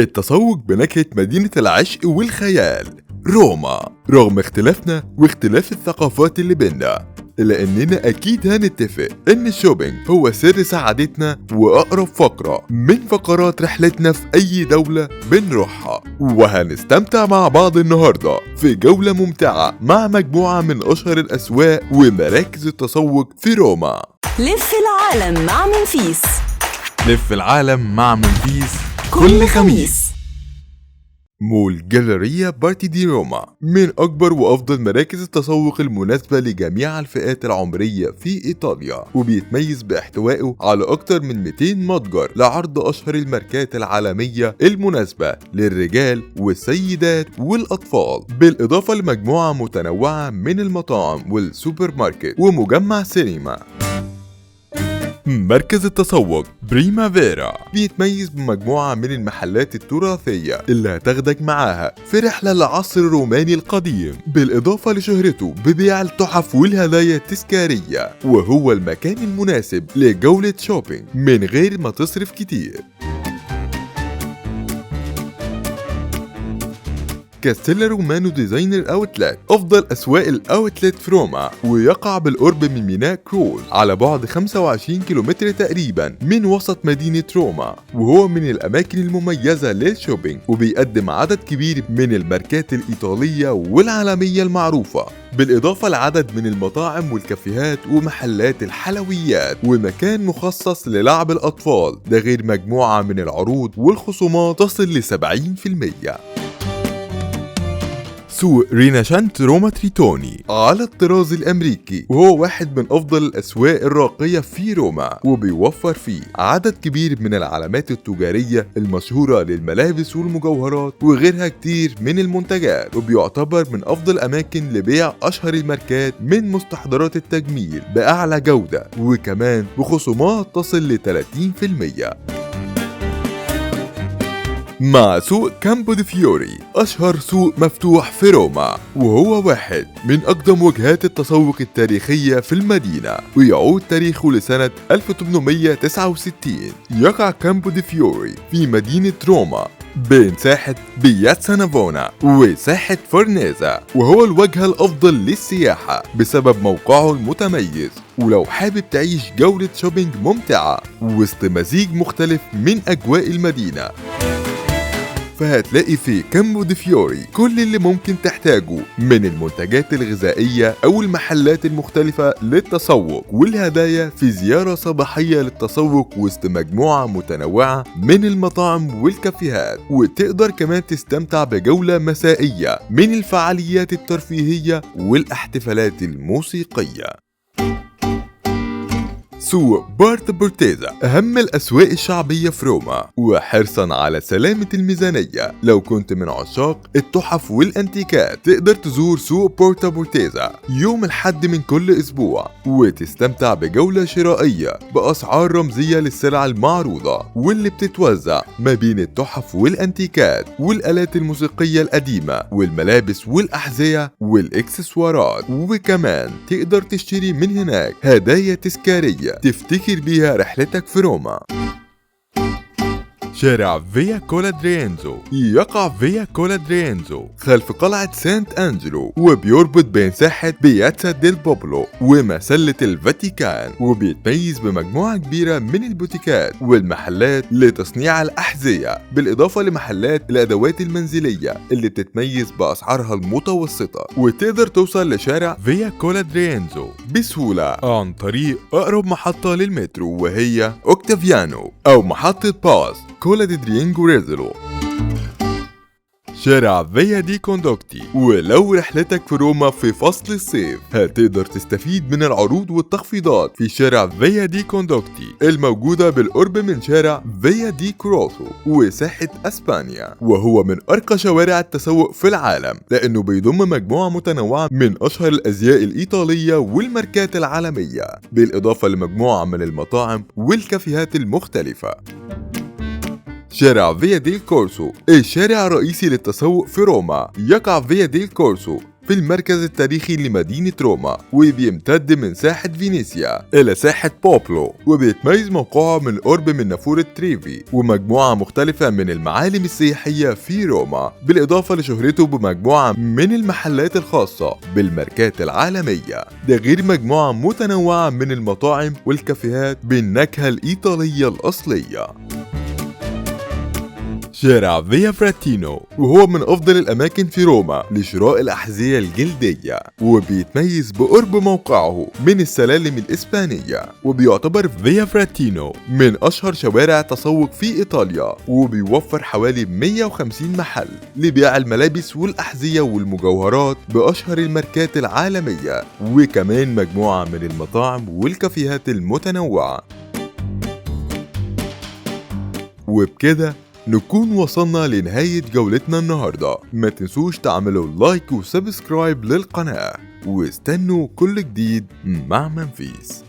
التسوق بنكهة مدينة العشق والخيال روما. رغم اختلافنا واختلاف الثقافات اللي بينا، إلا إننا أكيد هنتفق إن الشوبينج هو سر سعادتنا وأقرب فقرة من فقرات رحلتنا في أي دولة بنروحها. وهنستمتع مع بعض النهاردة في جولة ممتعة مع مجموعة من أشهر الأسواق ومراكز التسوق في روما. لف العالم مع منفيس. لف العالم مع منفيس كل خميس. مول جاليريا بارتي دي روما من أكبر وأفضل مراكز التسوق المناسبة لجميع الفئات العمرية في إيطاليا، وبيتميز باحتوائه على أكتر من 200 متجر لعرض أشهر الماركات العالمية المناسبة للرجال والسيدات والأطفال، بالإضافة لمجموعة متنوعة من المطاعم والسوبر ماركت ومجمع سينما. مركز التسوق بريمافيرا بيتميز بمجموعة من المحلات التراثية اللي هتاخدك معاها في رحلة للعصر الروماني القديم، بالإضافة لشهرته ببيع التحف والهدايا التذكارية، وهو المكان المناسب لجولة شوبينج من غير ما تصرف كتير. كاستيلا رومانو ديزاينر اوتلت أفضل أسواق الأوتلت في روما، ويقع بالقرب من ميناء كروز على بعد 25 كيلومتر تقريبا من وسط مدينة روما، وهو من الأماكن المميزة للشوبينج، وبيقدم عدد كبير من الماركات الإيطالية والعالمية المعروفة، بالإضافة لعدد من المطاعم والكافيهات ومحلات الحلويات ومكان مخصص للعب الأطفال، ده غير مجموعة من العروض والخصومات تصل ل 70%. سوق ريناشانت روما تريتوني على الطراز الأمريكي، وهو واحد من أفضل الأسواق الراقية في روما، وبيوفر فيه عدد كبير من العلامات التجارية المشهورة للملابس والمجوهرات وغيرها كتير من المنتجات، وبيعتبر من أفضل أماكن لبيع أشهر الماركات من مستحضرات التجميل بأعلى جودة، وكمان بخصومات تصل ل 30%. مع سوق كامبو دي فيوري أشهر سوق مفتوح في روما، وهو واحد من أقدم وجهات التسوق التاريخية في المدينة، ويعود تاريخه لسنة 1869. يقع كامبو دي فيوري في مدينة روما بين ساحة بياتسا نافونا وساحة فرنيزا، وهو الوجهة الأفضل للسياحة بسبب موقعه المتميز. ولو حابب تعيش جولة شوبينج ممتعة وسط مزيج مختلف من أجواء المدينة، فهتلاقي في كامبو دي فيوري كل اللي ممكن تحتاجه من المنتجات الغذائية أو المحلات المختلفة للتسوق والهدايا، في زيارة صباحية للتسوق وسط مجموعة متنوعة من المطاعم والكافيهات، وتقدر كمان تستمتع بجولة مسائية من الفعاليات الترفيهية والاحتفالات الموسيقية. سوق بارت بورتيزا أهم الأسواق الشعبية في روما، وحرصا على سلامة الميزانية، لو كنت من عشاق التحف والأنتيكات تقدر تزور سوق بورتا بورتيزا يوم الحد من كل أسبوع، وتستمتع بجولة شرائية بأسعار رمزية للسلع المعروضة واللي بتتوزع ما بين التحف والأنتيكات والآلات الموسيقية القديمة والملابس والأحذية والإكسسوارات، وكمان تقدر تشتري من هناك هدايا تذكارية تفتكر بيها رحلتك في روما. شارع فيا كولادرينزو يقع فيا كولادرينزو خلف قلعة سانت أنجلو، وبيربط بين ساحة بياتسا ديل بوبلو ومسلة الفاتيكان، وبيتميز بمجموعة كبيرة من البوتيكات والمحلات لتصنيع الأحذية، بالإضافة لمحلات الأدوات المنزلية اللي بتتميز بأسعارها المتوسطة. وتقدر توصل لشارع فيا كولادرينزو بسهولة عن طريق أقرب محطة للمترو، وهي أوكتافيانو، أو محطة باس كولا دي درينجو ريزلو. شارع فيا دي كوندوكتي، ولو رحلتك في روما في فصل الصيف هتقدر تستفيد من العروض والتخفيضات في شارع فيا دي كوندوكتي الموجودة بالقرب من شارع فيا دي كروسو وساحة أسبانيا، وهو من أرقى شوارع التسوق في العالم، لأنه بيضم مجموعة متنوعة من أشهر الأزياء الإيطالية والماركات العالمية، بالإضافة لمجموعة من المطاعم والكافيهات المختلفة. شارع فيا ديل كورسو الشارع الرئيسي للتسوق في روما، يقع فيا ديل كورسو في المركز التاريخي لمدينة روما، وبيمتد من ساحة فينيسيا إلى ساحة بوبلو، وبيتميز موقعه من القرب من نافورة تريفي ومجموعة مختلفة من المعالم السياحية في روما، بالإضافة لشهرته بمجموعة من المحلات الخاصة بالماركات العالمية، ده غير مجموعة متنوعة من المطاعم والكافيهات بالنكهة الإيطالية الأصلية. شارع فيا فراتينو، وهو من أفضل الأماكن في روما لشراء الأحذية الجلدية، وبيتميز بقرب موقعه من السلالم الإسبانية، وبيعتبر فيا فراتينو من أشهر شوارع التسوق في إيطاليا، وبيوفر حوالي 150 محل لبيع الملابس والأحذية والمجوهرات بأشهر الماركات العالمية، وكمان مجموعة من المطاعم والكافيهات المتنوعة. وبكده نكون وصلنا لنهاية جولتنا النهاردة. ما تنسوش تعملوا لايك وسبسكرايب للقناة، واستنوا كل جديد مع منفيس.